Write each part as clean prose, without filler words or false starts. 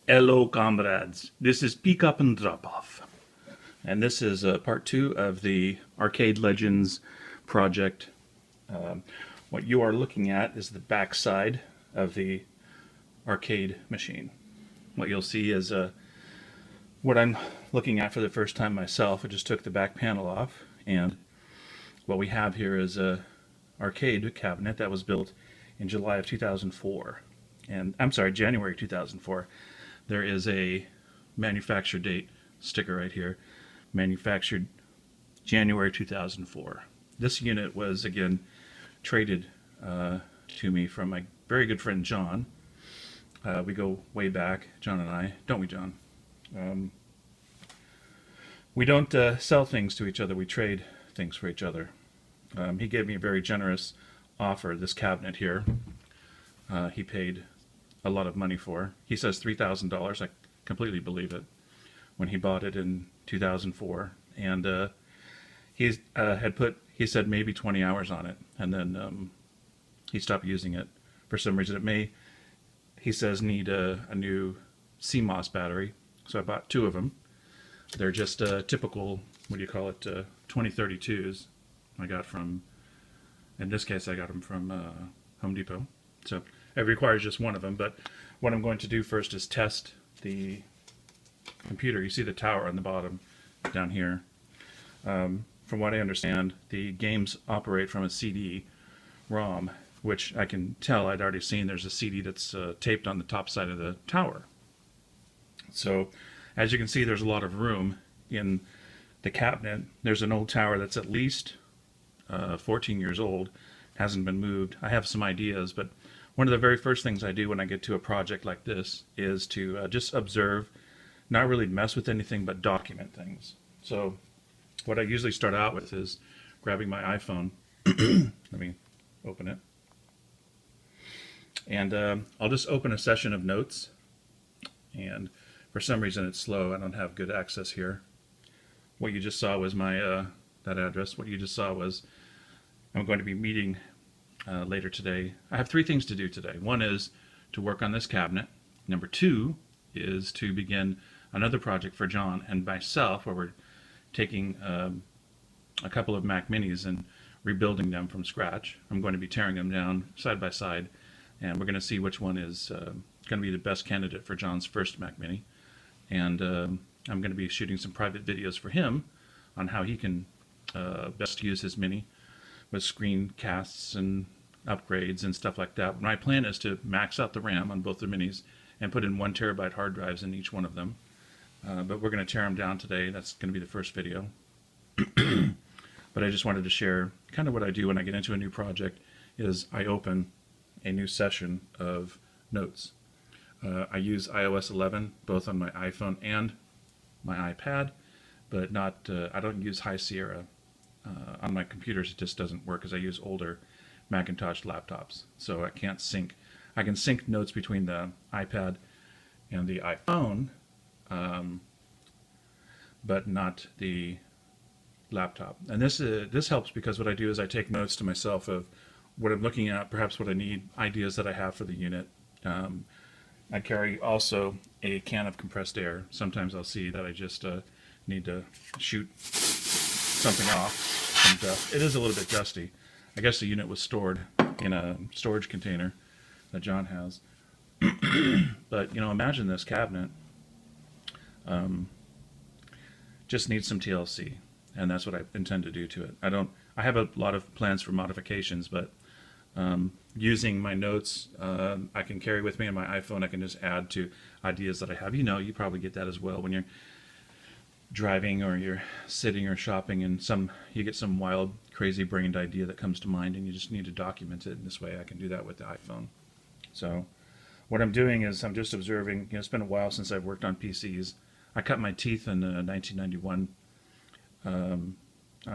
Hello, comrades. This is Pick Up and Drop Off. And this is part two of the Arcade Legends project. What you are looking at is the backside of the arcade machine. What you'll see is what I'm looking at for the first time myself. I just took the back panel off, and what we have here is a arcade cabinet that was built in July of 2004. And I'm sorry, January 2004. There is a manufacture date sticker right here, manufactured January 2004. This unit was again traded to me from my very good friend John. We go way back, John and I, don't we, John? We don't sell things to each other, we trade things for each other. He gave me a very generous offer, this cabinet here. He paid a lot of money for. He says $3,000. I completely believe it. When he bought it in 2004, and he said maybe 20 hours on it, and then he stopped using it for some reason. It may, he says, need a new CMOS battery, so I bought two of them. They're just typical, what do you call it, 2032s. I got from, in this case, I got them from Home Depot. So it requires just one of them, but what I'm going to do first is test the computer. You see the tower on the bottom down here. From what I understand, the games operate from a CD-ROM, which I can tell I'd already seen there's a CD that's taped on the top side of the tower. So as you can see, there's a lot of room in the cabinet. There's an old tower that's at least 14 years old, hasn't been moved. I have some ideas, but one of the very first things I do when I get to a project like this is to just observe, not really mess with anything, but document things. So what I usually start out with is grabbing my iPhone. Let me open it. And I'll just open a session of notes. And for some reason it's slow. I don't have good access here. What you just saw was my that address. What you just saw was I'm going to be meeting later today. I have three things to do today. One is to work on this cabinet. Number two is to begin another project for John and myself, where we're taking a couple of Mac Minis and rebuilding them from scratch. I'm going to be tearing them down side by side, and we're going to see which one is going to be the best candidate for John's first Mac Mini. And I'm going to be shooting some private videos for him on how he can best use his Mini with screencasts and upgrades and stuff like that. My plan is to max out the RAM on both the Minis and put in 1 terabyte hard drives in each one of them. But we're going to tear them down today. That's going to be the first video. But I just wanted to share kind of what I do when I get into a new project is I open a new session of notes. I use iOS 11 both on my iPhone and my iPad, but not. I don't use High Sierra on my computers. It just doesn't work because I use older Macintosh laptops, so I can't sync. I can sync notes between the iPad and the iPhone, but not the laptop. And this helps because what I do is I take notes to myself of what I'm looking at, perhaps what I need, ideas that I have for the unit. I carry also a can of compressed air. Sometimes I'll see that I just need to shoot something off some dust. It is a little bit dusty. I guess the unit was stored in a storage container that John has. But, you know, imagine this cabinet just needs some TLC, and that's what I intend to do to it. I have a lot of plans for modifications, but using my notes, I can carry with me on my iPhone. I can just add to ideas that I have. You know, you probably get that as well when you're driving or you're sitting or shopping, and you get some wild, crazy brained idea that comes to mind, and you just need to document it. In this way I can do that with the iPhone. So what I'm doing is I'm just observing. You know, it's been a while since I've worked on PCs. I cut my teeth in 1991 on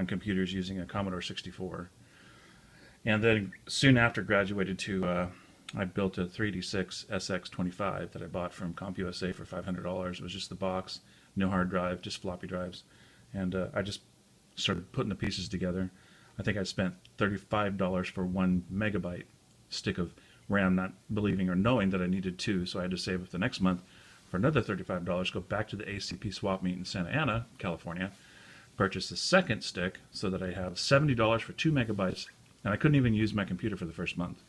computers using a Commodore 64, and then soon after graduated to I built a 3D6 SX25 that I bought from CompUSA for $500. It was just the box, no hard drive, just floppy drives. And I just started putting the pieces together. I think I spent $35 for 1 megabyte stick of RAM, not believing or knowing that I needed two, so I had to save up the next month for another $35, go back to the ACP swap meet in Santa Ana, California, purchase the second stick so that I have $70 for 2 megabytes, and I couldn't even use my computer for the first month.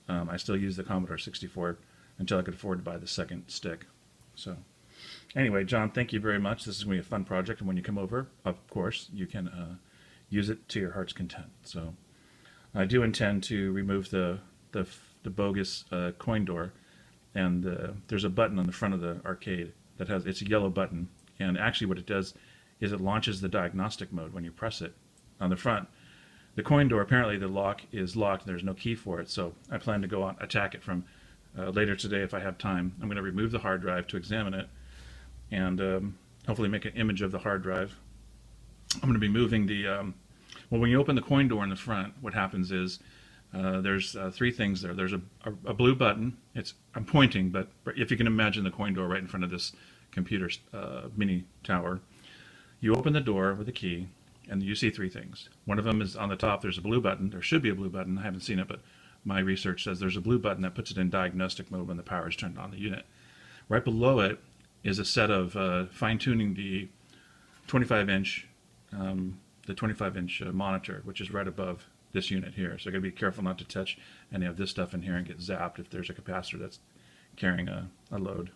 I still used the Commodore 64 until I could afford to buy the second stick. So anyway, John, thank you very much. This is going to be a fun project, and when you come over, of course, you can use it to your heart's content. So I do intend to remove the bogus coin door, and there's a button on the front of the arcade that has, it's a yellow button, and actually what it does is it launches the diagnostic mode when you press it on the front. The coin door, apparently the lock is locked and there's no key for it, so I plan to go on attack it from later today if I have time. I'm going to remove the hard drive to examine it and hopefully make an image of the hard drive. I'm going to be moving the, well, when you open the coin door in the front, what happens is there's 3 things there. There's a blue button. I'm pointing, but if you can imagine the coin door right in front of this computer mini tower, you open the door with a key, and you see 3 things. One of them is on the top, there's a blue button. There should be a blue button. I haven't seen it, but my research says there's a blue button that puts it in diagnostic mode when the power is turned on the unit. Right below it is a set of fine-tuning the 25-inch monitor, which is right above this unit here. So I got to be careful not to touch any of this stuff in here and get zapped if there's a capacitor that's carrying a load.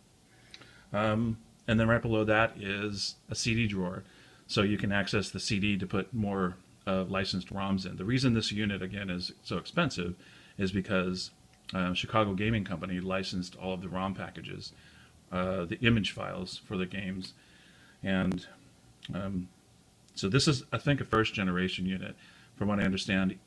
And then right below that is a CD drawer. So you can access the CD to put more licensed ROMs in. The reason this unit, again, is so expensive is because Chicago Gaming Company licensed all of the ROM packages, the image files for the games. And so this is, I think, a first-generation unit. From what I understand,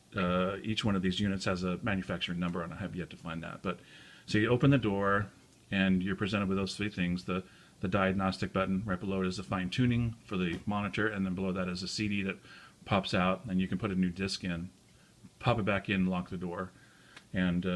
each one of these units has a manufacturing number, and I have yet to find that. But so you open the door, and you're presented with those 3 things. The diagnostic button right below it is the fine-tuning for the monitor, and then below that is a CD that pops out, and you can put a new disc in, pop it back in, lock the door, and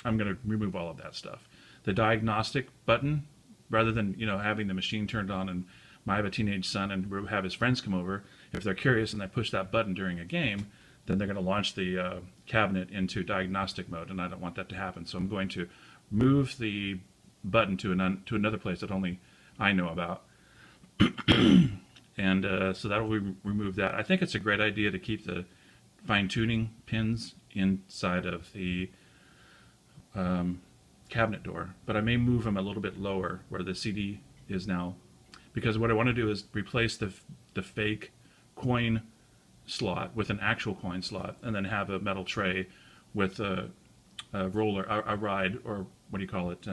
I'm going to remove all of that stuff. The diagnostic button, rather than having the machine turned on and I have a teenage son and have his friends come over, if they're curious and they push that button during a game, then they're going to launch the cabinet into diagnostic mode, and I don't want that to happen. So I'm going to move the button to another place that only I know about, and so that will remove that. I think it's a great idea to keep the fine-tuning pins inside of the cabinet door, but I may move them a little bit lower where the CD is now, because what I want to do is replace the fake coin slot with an actual coin slot, and then have a metal tray with a roller, a ride, or what do you call it?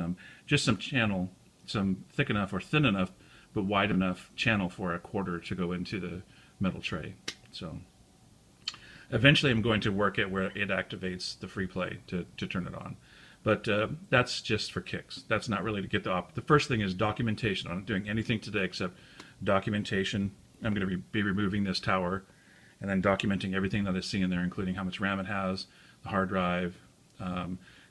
Just some channel, some thick enough or thin enough, but wide enough channel for a quarter to go into the metal tray. So eventually I'm going to work it where it activates the free play to turn it on. But that's just for kicks. That's not really to get the first thing is documentation. I'm not doing anything today except documentation. I'm going to be removing this tower and then documenting everything that I see in there, including how much RAM it has, the hard drive,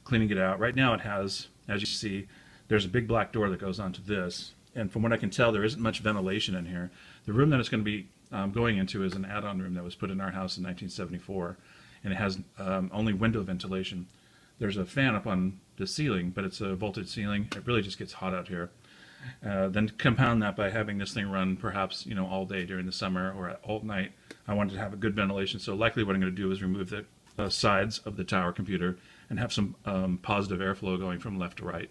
cleaning it out. Right now it has, as you see, there's a big black door that goes onto this, and from what I can tell, there isn't much ventilation in here. The room that it's going to be going into is an add-on room that was put in our house in 1974, and it has only window ventilation. There's a fan up on the ceiling, but it's a vaulted ceiling. It really just gets hot out here. Then compound that by having this thing run perhaps all day during the summer or all night. I wanted to have a good ventilation, so likely what I'm going to do is remove the sides of the tower computer and have some positive airflow going from left to right.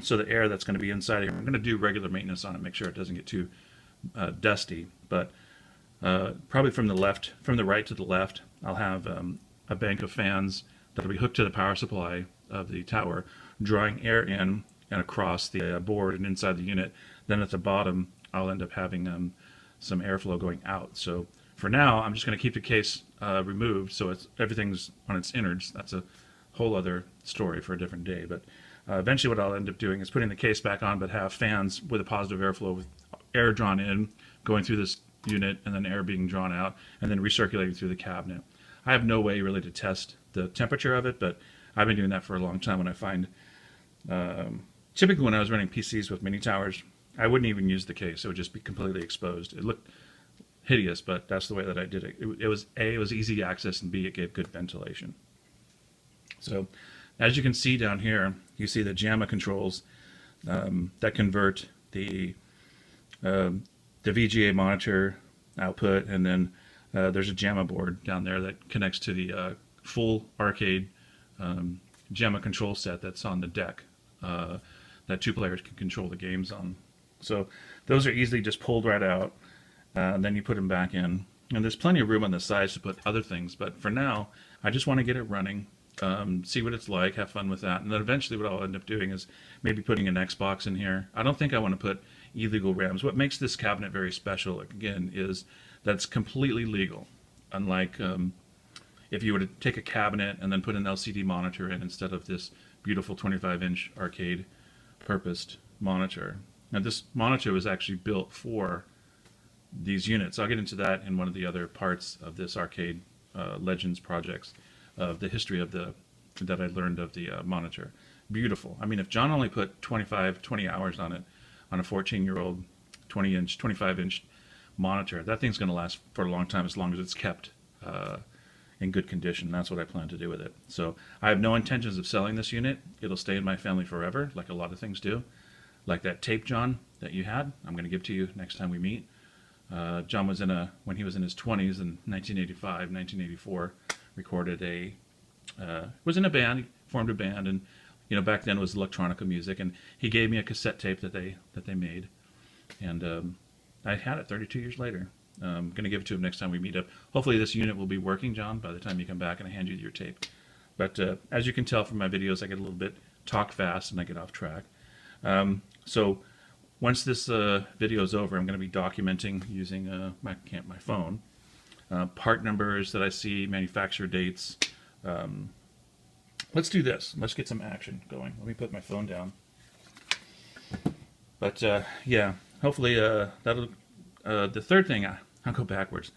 So the air that's going to be inside here, I'm going to do regular maintenance on it, make sure it doesn't get too dusty. But probably from the right to the left, I'll have a bank of fans that'll be hooked to the power supply of the tower, drawing air in and across the board and inside the unit. Then at the bottom, I'll end up having some airflow going out. So for now, I'm just going to keep the case removed, so everything's on its innards. That's a whole other story for a different day. But eventually what I'll end up doing is putting the case back on, but have fans with a positive airflow, with air drawn in, going through this unit, and then air being drawn out, and then recirculating through the cabinet. I have no way really to test the temperature of it, but I've been doing that for a long time. When I find, typically when I was running PCs with mini towers, I wouldn't even use the case. It would just be completely exposed. It looked hideous, but that's the way that I did it. It was easy access, and B, it gave good ventilation. So as you can see down here, you see the JAMA controls. that convert the VGA monitor output, and then there's a JAMA board down there that connects to the full arcade JAMA control set that's on the deck that two players can control the games on. So those are easily just pulled right out, and then you put them back in. And there's plenty of room on the sides to put other things, but for now, I just want to get it running, see what it's like, have fun with that, and then eventually what I'll end up doing is maybe putting an Xbox in here. I don't think I want to put illegal RAMs. What makes this cabinet very special, again, is that it's completely legal. Unlike if you were to take a cabinet and then put an LCD monitor in instead of this beautiful 25-inch arcade purposed monitor. Now this monitor was actually built for these units. I'll get into that in one of the other parts of this arcade Legends projects of the history of that I learned of the monitor. Beautiful. I mean, if John only put 20 hours on it, on a 14-year-old 25-inch monitor, that thing's going to last for a long time as long as it's kept in good condition. That's what I plan to do with it. So I have no intentions of selling this unit. It'll stay in my family forever, like a lot of things do. Like that tape, John, that you had, I'm going to give to you next time we meet. John was when he was in his 20s in 1985, 1984, recorded was in a band, he formed a band, and back then it was electronica music, and he gave me a cassette tape that they made, and I had it 32 years later. I'm going to give it to him next time we meet up. Hopefully this unit will be working, John, by the time you come back and I hand you your tape. But as you can tell from my videos, I get a little bit talk fast and I get off track. So once this video is over, I'm going to be documenting using my phone, part numbers that I see, manufacturer dates. Let's do this. Let's get some action going. Let me put my phone down. But yeah, hopefully that'll. The third thing, I'll go backwards.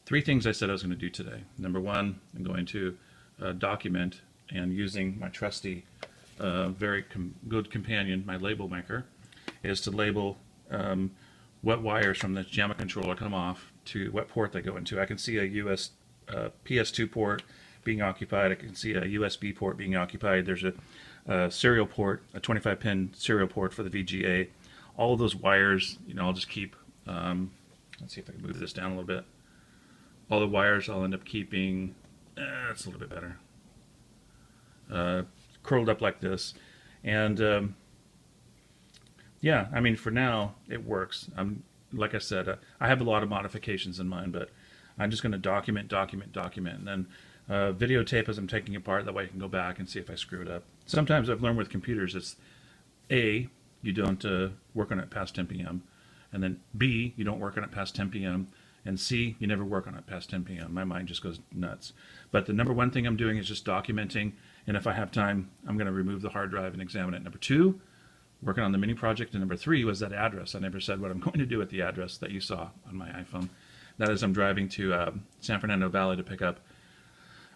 3 things I said I was going to do today. Number 1, I'm going to document, and using my trusty, very good companion, my label maker, is to label what wires from the JAMA controller come off to what port they go into. I can see a PS2 port being occupied. I can see a USB port being occupied. There's a serial port, a 25-pin serial port for the VGA. All of those wires, I'll just keep. Let's see if I can move this down a little bit. All the wires I'll end up keeping. That's a little bit better. Curled up like this, and yeah, I mean, for now it works. Like I said, I have a lot of modifications in mind, but I'm just going to document, and then videotape as I'm taking it apart. That way I can go back and see if I screw it up. Sometimes I've learned with computers, it's A, you don't work on it past 10 p.m., and then B, you don't work on it past 10 p.m., and C, you never work on it past 10 p.m. My mind just goes nuts. But the number 1 thing I'm doing is just documenting, and if I have time, I'm going to remove the hard drive and examine it. Number 2, working on the mini project, and number 3 was that address. I never said what I'm going to do with the address that you saw on my iPhone. That is, I'm driving to San Fernando Valley to pick up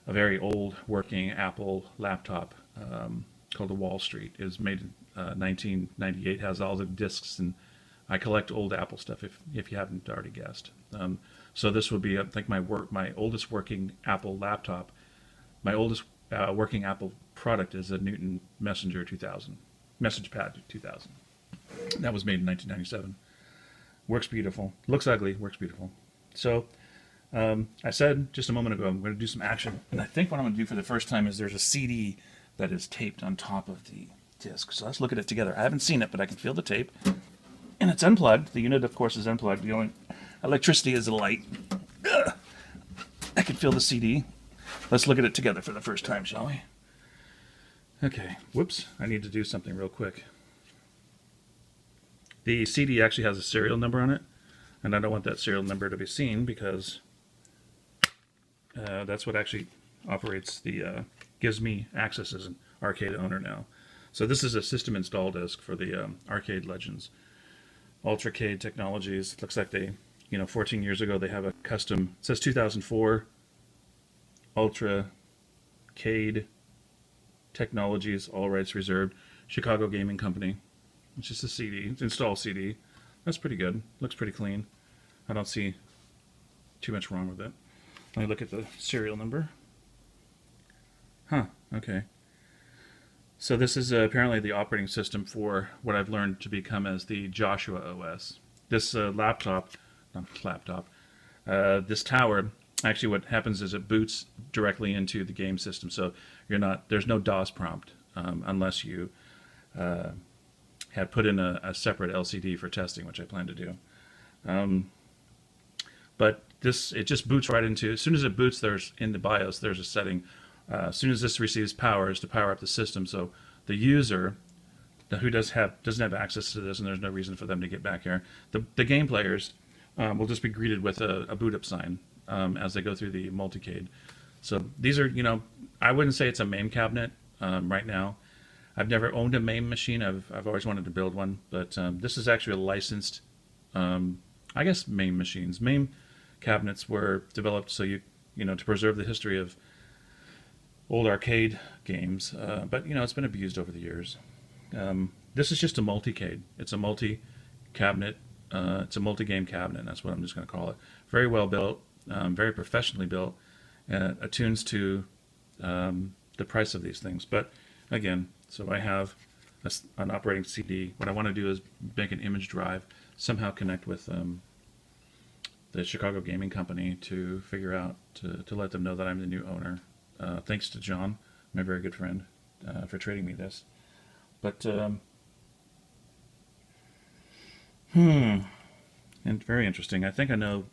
a very old working Apple laptop called the Wall Street. It was made in 1998, has all the discs, and I collect old Apple stuff, if you haven't already guessed. So this would be like my oldest working Apple laptop. My oldest working Apple product is a Newton Messenger 2000, Message Pad 2000. That was made in 1997. Works beautiful. Looks ugly. Works beautiful. So I said just a moment ago I'm going to do some action, and I think what I'm going to do for the first time is there's a CD that is taped on top of the disc. So let's look at it together. I haven't seen it, but I can feel the tape. And it's unplugged. The unit, of course, is unplugged. The only electricity is the light. Ugh. I can feel the CD. Let's look at it together for the first time, shall we? Okay. Whoops. I need to do something real quick. The CD actually has a serial number on it, and I don't want that serial number to be seen because that's what actually operates gives me access as an arcade owner now. So this is a system install disc for the Arcade Legends. Ultracade Technologies. Looks like they, 14 years ago they have a custom, it says 2004 Ultracade Technologies, all rights reserved, Chicago Gaming Company. It's just a CD, it's install CD. That's pretty good, looks pretty clean. I don't see too much wrong with it. Let me look at the serial number. Huh, okay. So this is apparently the operating system for what I've learned to become as the Joshua OS. This this tower, actually what happens is it boots directly into the game system. So there's no DOS prompt unless you had put in a separate LCD for testing, which I plan to do. But it just boots right into, as soon as it boots, there's in the BIOS, there's a setting. As soon as this receives power, is to power up the system. So the user who doesn't have access to this, and there's no reason for them to get back here, the game players will just be greeted with a boot up sign as they go through the multicade. So these are, I wouldn't say it's a MAME cabinet right now. I've never owned a MAME machine. I've always wanted to build one, but this is actually a licensed, I guess, MAME machines. MAME cabinets were developed so to preserve the history of old arcade games, but it's been abused over the years. This is just a multicade. It's a multi-cabinet. It's a multi-game cabinet. That's what I'm just going to call it. Very well built, very professionally built, and it attunes to the price of these things. But again, so I have an operating CD. What I want to do is make an image drive, somehow connect with the Chicago Gaming Company to figure out, to let them know that I'm the new owner. Thanks to John, my very good friend, for trading me this. But, and very interesting. I think I know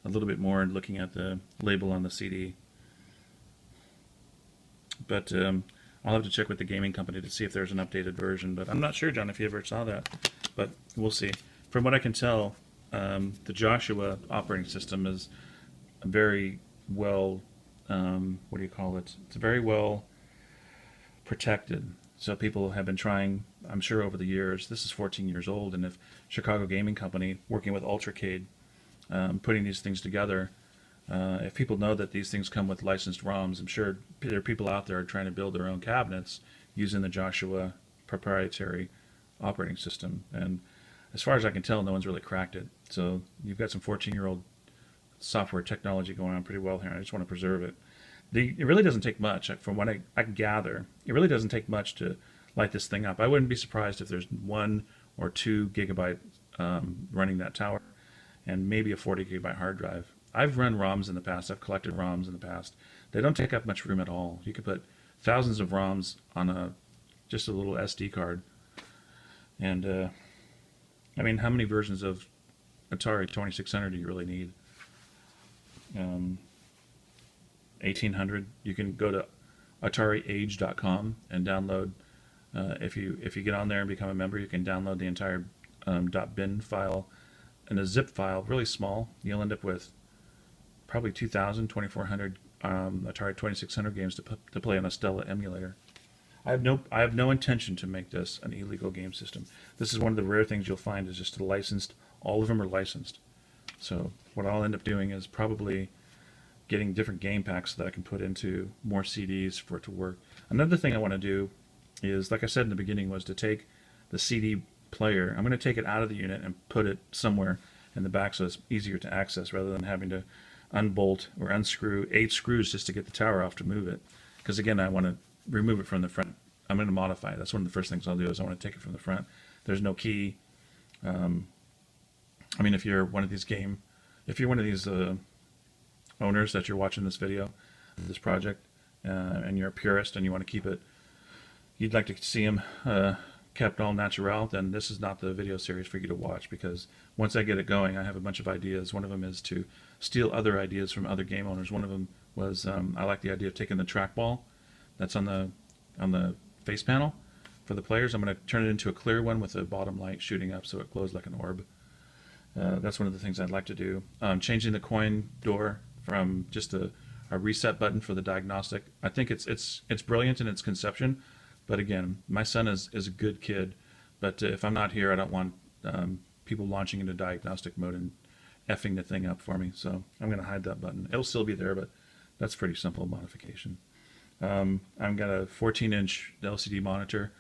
a little bit more looking at the label on the CD. But I'll have to check with the gaming company to see if there's an updated version. But I'm not sure, John, if you ever saw that. But we'll see. From what I can tell, the Joshua operating system is a very well, what do you call it? It's very well protected. So people have been trying, I'm sure over the years, this is 14 years old, and if Chicago Gaming Company, working with Ultracade, putting these things together, if people know that these things come with licensed ROMs, I'm sure there are people out there trying to build their own cabinets using the Joshua proprietary operating system. And as far as I can tell, no one's really cracked it. So you've got some 14-year-old software technology going on pretty well here. I just want to preserve it. It really doesn't take much, from what I gather, it really doesn't take much to light this thing up. I wouldn't be surprised if there's 1 or 2 gigabyte running that tower, and maybe a 40 gigabyte hard drive. I've run ROMs in the past. I've collected ROMs in the past. They don't take up much room at all. You could put thousands of ROMs on just a little SD card. And I mean, how many versions of Atari 2600 do you really need? 1800. You can go to AtariAge.com and download. If you get on there and become a member, you can download the entire .bin file and a zip file, really small. You'll end up with probably 2,000, 2,400 Atari 2600 games to play on a Stella emulator. I have no intention to make this an illegal game system. This is one of the rare things you'll find is just licensed. All of them are licensed. So what I'll end up doing is probably getting different game packs so that I can put into more CDs for it to work. Another thing I want to do is, like I said in the beginning, was to take the CD player. I'm going to take it out of the unit and put it somewhere in the back so it's easier to access rather than having to unbolt or unscrew 8 screws just to get the tower off to move it. Because again, I want to remove it from the front. I'm going to modify it. That's one of the first things I'll do is I want to take it from the front. There's no key. I mean, if you're one of these owners that you're watching this video, this project, and you're a purist and you want to keep it, you'd like to see them kept all natural, then this is not the video series for you to watch, because once I get it going, I have a bunch of ideas. One of them is to steal other ideas from other game owners. One of them was I like the idea of taking the trackball that's on the face panel for the players. I'm going to turn it into a clear one with a bottom light shooting up so it glows like an orb. That's one of the things I'd like to do. Changing the coin door from just a reset button for the diagnostic. I think it's brilliant in its conception, but again, my son is a good kid, but if I'm not here, I don't want people launching into diagnostic mode and effing the thing up for me. So I'm going to hide that button. It'll still be there, but that's pretty simple modification. I've got a 14-inch LCD monitor.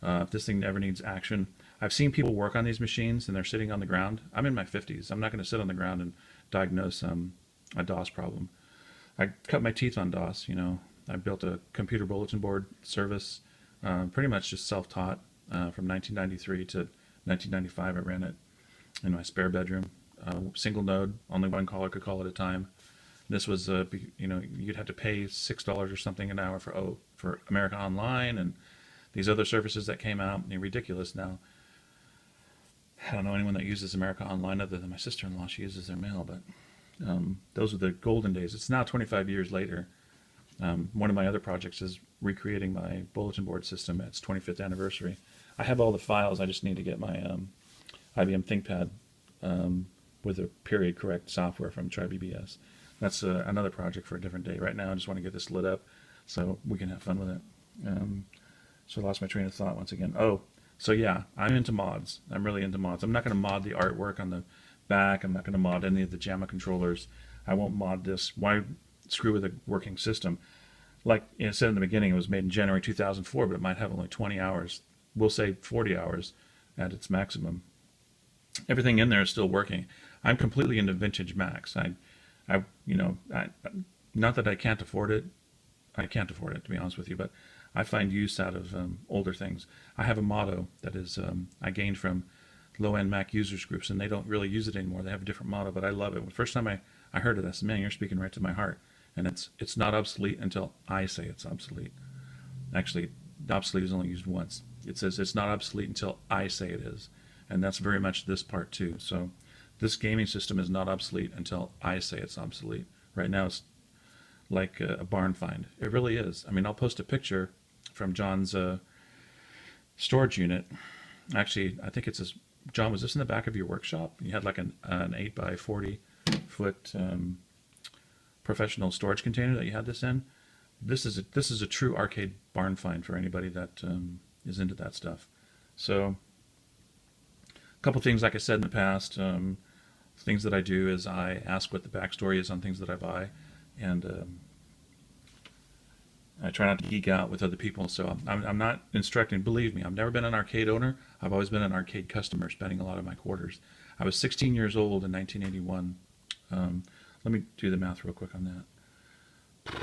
If this thing ever needs action, I've seen people work on these machines and they're sitting on the ground. I'm in my 50s. I'm not going to sit on the ground and diagnose a DOS problem. I cut my teeth on DOS. I built a computer bulletin board service Pretty much just self-taught from 1993 to 1995. I ran it in my spare bedroom. Single node, only one caller could call at a time. This was, you'd have to pay $6 or something an hour for America Online and these other services that came out. They're ridiculous now. I don't know anyone that uses America Online other than my sister-in-law. She uses their mail, but those were the golden days. It's now 25 years later. One of my other projects is recreating my bulletin board system at its 25th anniversary. I have all the files. I just need to get my IBM ThinkPad with a period correct software from TryBBS. That's another project for a different day. Right now, I just want to get this lit up so we can have fun with it. So I lost my train of thought once again. Oh, so yeah, I'm into mods. I'm really into mods. I'm not going to mod the artwork on the back. I'm not going to mod any of the JAMA controllers. I won't mod this. Why screw with a working system? Like I said in the beginning, it was made in January 2004, but it might have only 20 hours. We'll say 40 hours at its maximum. Everything in there is still working. I'm completely into vintage Macs. Not that I can't afford it. I can't afford it, to be honest with you, but I find use out of older things. I have a motto that is I gained from low-end Mac users groups, and they don't really use it anymore. They have a different motto, but I love it. The first time I heard it, I said, man, you're speaking right to my heart. And it's not obsolete until I say it's obsolete. Actually, obsolete is only used once. It says it's not obsolete until I say it is. And that's very much this part too. So this gaming system is not obsolete until I say it's obsolete. Right now it's like a barn find. It really is. I mean, I'll post a picture from John's storage unit. Actually, I think it's this. John, was this in the back of your workshop? You had like an 8 by 40 foot professional storage container that you had this in. This is a true arcade barn find for anybody that is into that stuff. So a couple things, like I said in the past, things that I do is I ask what the backstory is on things that I buy, and I try not to geek out with other people. So I'm not instructing. Believe me, I've never been an arcade owner. I've always been an arcade customer, spending a lot of my quarters. I was 16 years old in 1981. Let me do the math real quick on that.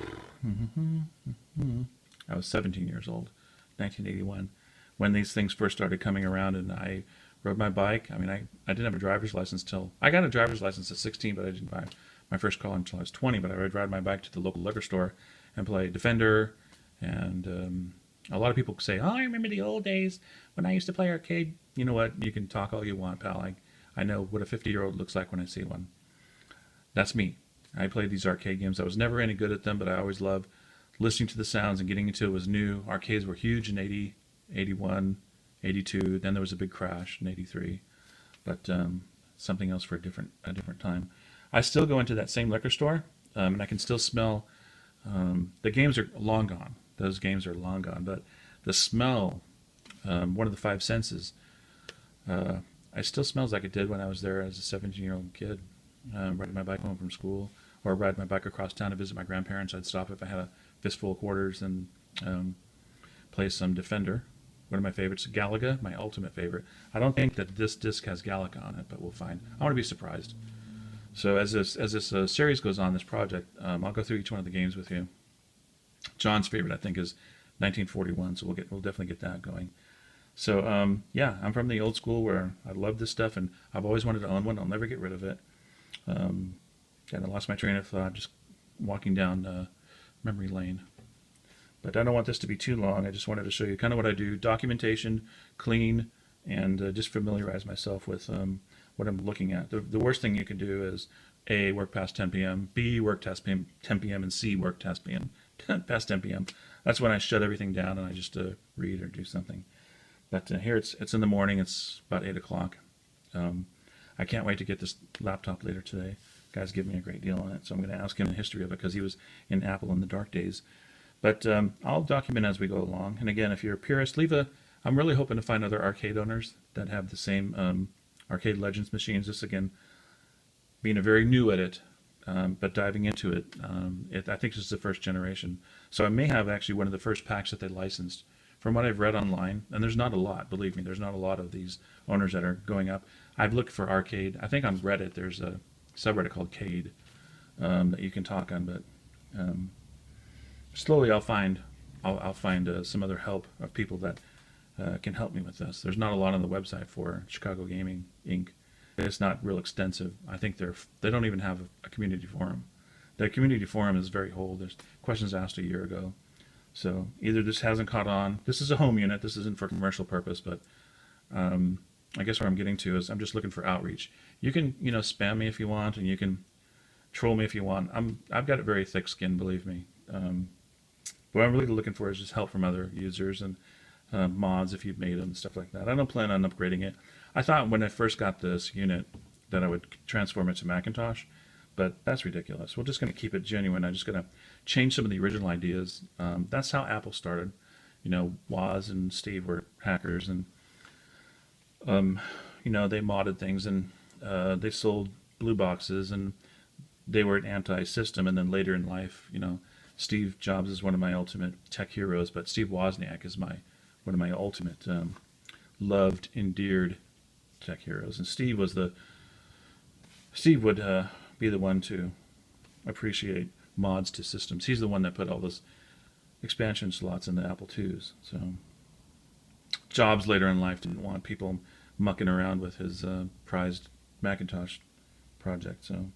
I was 17 years old, 1981, when these things first started coming around, and I rode my bike. I mean, I didn't have a driver's license till I got a driver's license at 16, but I didn't buy my first car until I was 20. But I would ride my bike to the local liquor store and play Defender. And a lot of people say, "Oh, I remember the old days when I used to play arcade." You know what? You can talk all you want, pal. I know what a 50-year-old looks like when I see one. That's me. I played these arcade games. I was never any good at them, but I always loved listening to the sounds and getting into it. Was new. Arcades were huge in 80, 81, 82. Then there was a big crash in 83. But something else for a different time. I still go into that same liquor store, and I can still smell. The games are long gone. Those games are long gone. But the smell, one of the five senses, it still smells like it did when I was there as a 17-year-old kid, riding my bike home from school, or ride my bike across town to visit my grandparents. I'd stop if I had a fistful of quarters and play some Defender. One of my favorites, Galaga, my ultimate favorite. I don't think that this disc has Galaga on it, but we'll find. I want to be surprised. So as this series goes on, this project, I'll go through each one of the games with you. John's favorite, I think, is 1941, so we'll definitely get that going. So yeah, I'm from the old school where I love this stuff, and I've always wanted to own one. I'll never get rid of it. And I lost my train of thought just walking down memory lane. But I don't want this to be too long. I just wanted to show you kind of what I do: documentation, clean, and just familiarize myself with what I'm looking at. The worst thing you can do is A, work past 10 p.m., B, work past 10 p.m., and C, work past 10 p.m. That's when I shut everything down and I just read or do something. But here it's in the morning. It's about 8 o'clock. I can't wait to get this laptop later today. Guy's given me a great deal on it, so I'm going to ask him the history of it because he was in Apple in the dark days. But I'll document as we go along. And again, if you're a purist, I'm really hoping to find other arcade owners that have the same Arcade Legends machines. This, again, being a very new at it, but diving into it, I think this is the first generation. So I may have actually one of the first packs that they licensed. From what I've read online, and there's not a lot, believe me, there's not a lot of these owners that are going up. I've looked for arcade. I think on Reddit there's a subreddit called Cade that you can talk on, but slowly I'll find I'll find some other help of people that can help me with this. There's not a lot on the website for Chicago Gaming Inc. It's not real extensive. I think they don't even have a community forum. The community forum is very old. There's questions asked a year ago. So either this hasn't caught on. This is a home unit. This isn't for commercial purpose, but I guess where I'm getting to is I'm just looking for outreach. You can, spam me if you want, and you can troll me if you want. I've got a very thick skin, believe me. What I'm really looking for is just help from other users and mods if you've made them and stuff like that. I don't plan on upgrading it. I thought when I first got this unit that I would transform it to Macintosh, but that's ridiculous. We're just going to keep it genuine. I'm just going to change some of the original ideas. That's how Apple started. Woz and Steve were hackers, and they modded things, and they sold blue boxes, and they were an anti-system. And then later in life, Steve Jobs is one of my ultimate tech heroes, but Steve Wozniak is one of my ultimate loved, endeared tech heroes. And Steve would be the one to appreciate mods to systems. He's the one that put all those expansion slots in the Apple IIs. So Jobs later in life didn't want people mucking around with his prized Macintosh project. So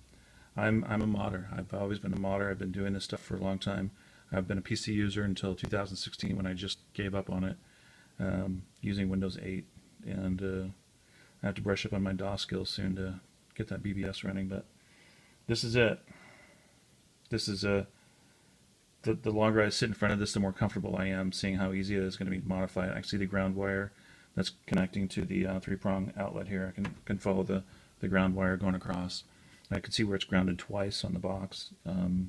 I'm a modder. I've always been a modder. I've been doing this stuff for a long time. I've been a PC user until 2016 when I just gave up on it, using Windows 8. And I have to brush up on my DOS skills soon to get that BBS running. But this is it. This is the longer I sit in front of this, the more comfortable I am seeing how easy it is going to be to modify it. I see the ground wire that's connecting to the three-prong outlet here. I can follow the ground wire going across. I can see where it's grounded twice on the box. I'm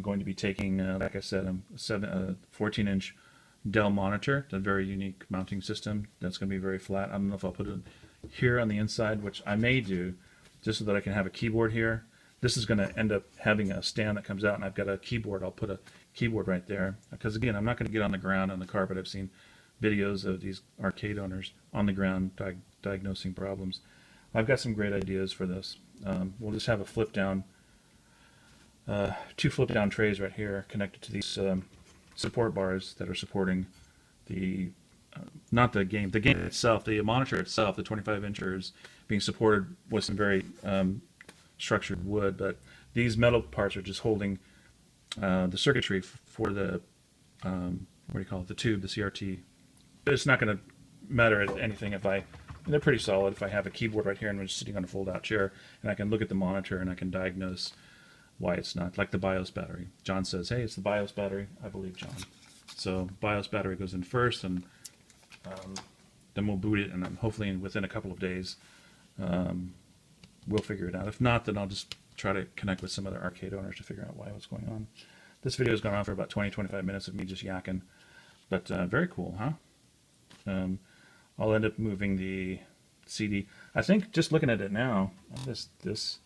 going to be taking, like I said, a 14-inch Dell monitor. It's a very unique mounting system that's going to be very flat. I don't know if I'll put it here on the inside, which I may do, just so that I can have a keyboard here. This is going to end up having a stand that comes out, and I've got a keyboard. I'll put a keyboard right there. Because, again, I'm not going to get on the ground on the carpet. I've seen videos of these arcade owners on the ground diagnosing problems. I've got some great ideas for this. We'll just have a flip down, two flip down trays right here connected to these support bars that are supporting the, not the game itself, the monitor itself, the 25-incher is being supported with some very structured wood, but these metal parts are just holding the circuitry for the, the tube, the CRT. It's not going to matter anything if they're pretty solid. If I have a keyboard right here and I'm just sitting on a fold-out chair, and I can look at the monitor and I can diagnose why it's not, like the BIOS battery. John says, hey, it's the BIOS battery. I believe John. So BIOS battery goes in first, and then we'll boot it, and hopefully within a couple of days we'll figure it out. If not, then I'll just try to connect with some other arcade owners to figure out what's going on. This video has gone on for about 20-25 minutes of me just yakking, but very cool, huh? I'll end up moving the CD. I think just looking at it now, this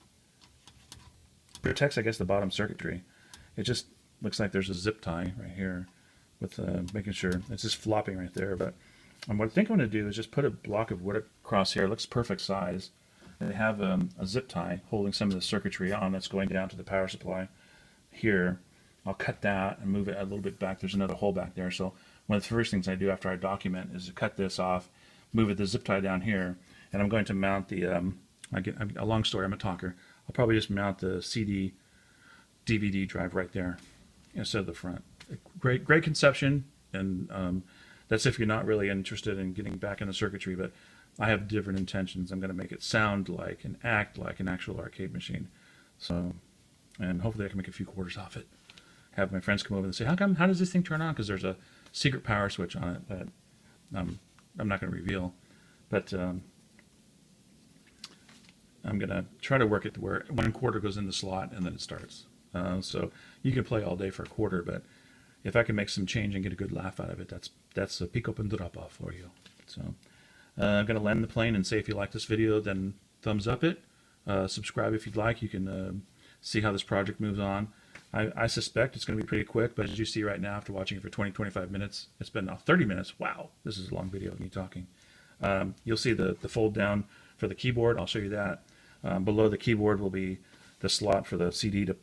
protects, I guess, the bottom circuitry. It just looks like there's a zip tie right here with making sure it's just flopping right there. But what I think I'm going to do is just put a block of wood across here. It looks perfect size. They have a zip tie holding some of the circuitry on that's going down to the power supply here. I'll cut that and move it a little bit back. There's another hole back there. So one of the first things I do after I document is to cut this off, move the zip tie down here, and I'm going to mount the, a long story, I'm a talker. I'll probably just mount the CD DVD drive right there instead of the front. Great conception, and that's if you're not really interested in getting back into circuitry, but I have different intentions. I'm going to make it sound like and act like an actual arcade machine. So, and hopefully I can make a few quarters off it. Have my friends come over and say, how does this thing turn on? Because there's a secret power switch on it that I'm not going to reveal. But I'm going to try to work it to where 1 quarter goes in the slot and then it starts. So you can play all day for a quarter, but if I can make some change and get a good laugh out of it, that's a pick up and drop off for you. So I'm going to land the plane and say, if you like this video, then thumbs up it. Subscribe if you'd like. You can see how this project moves on. I suspect it's going to be pretty quick, but as you see right now, after watching it for 20-25 minutes, it's been now 30 minutes. Wow, this is a long video of me talking. You'll see the fold down for the keyboard. I'll show you that. Below the keyboard will be the slot for the CD to,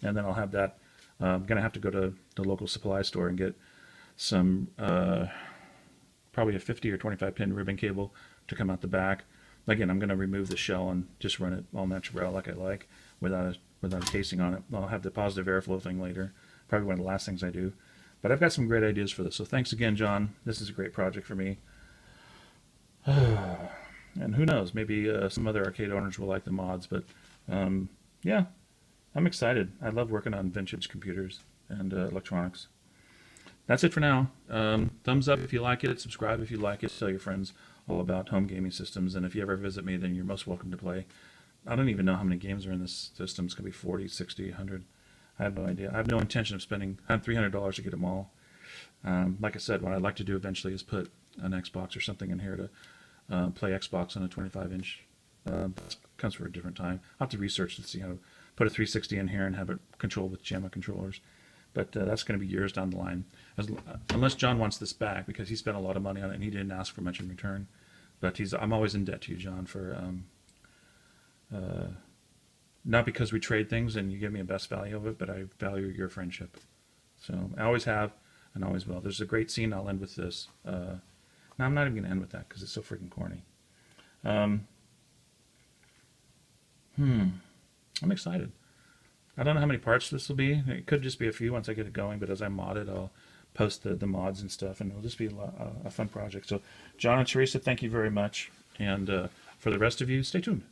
and then I'll have that I'm going to have to go to the local supply store and get some, probably a 50 or 25 pin ribbon cable to come out the back. Again, I'm going to remove the shell and just run it all natural like I like, without a casing on it. I'll have the positive airflow thing later. Probably one of the last things I do. But I've got some great ideas for this. So thanks again, John. This is a great project for me. And who knows, maybe some other arcade owners will like the mods. But yeah, I'm excited. I love working on vintage computers and electronics. That's it for now. Thumbs up if you like it. Subscribe if you like it. Tell your friends all about home gaming systems. And if you ever visit me, then you're most welcome to play. I don't even know how many games are in this system. It's going to be 40, 60, 100. I have no idea. I have no intention of spending $300 to get them all. Like I said, what I'd like to do eventually is put an Xbox or something in here to play Xbox on a 25-inch. Comes for a different time. I'll have to research to see how to put a 360 in here and have it controlled with JAMA controllers. But that's going to be years down the line. Unless John wants this back, because he spent a lot of money on it and he didn't ask for much in return. But I'm always in debt to you, John, for not because we trade things and you give me a best value of it, but I value your friendship. So I always have and always will. There's a great scene. I'll end with this. No, I'm not even going to end with that because it's so freaking corny. I'm excited. I don't know how many parts this will be. It could just be a few once I get it going, but as I mod it, I'll post the mods and stuff, and it'll just be a fun project. So, John and Teresa, thank you very much. And for the rest of you, stay tuned.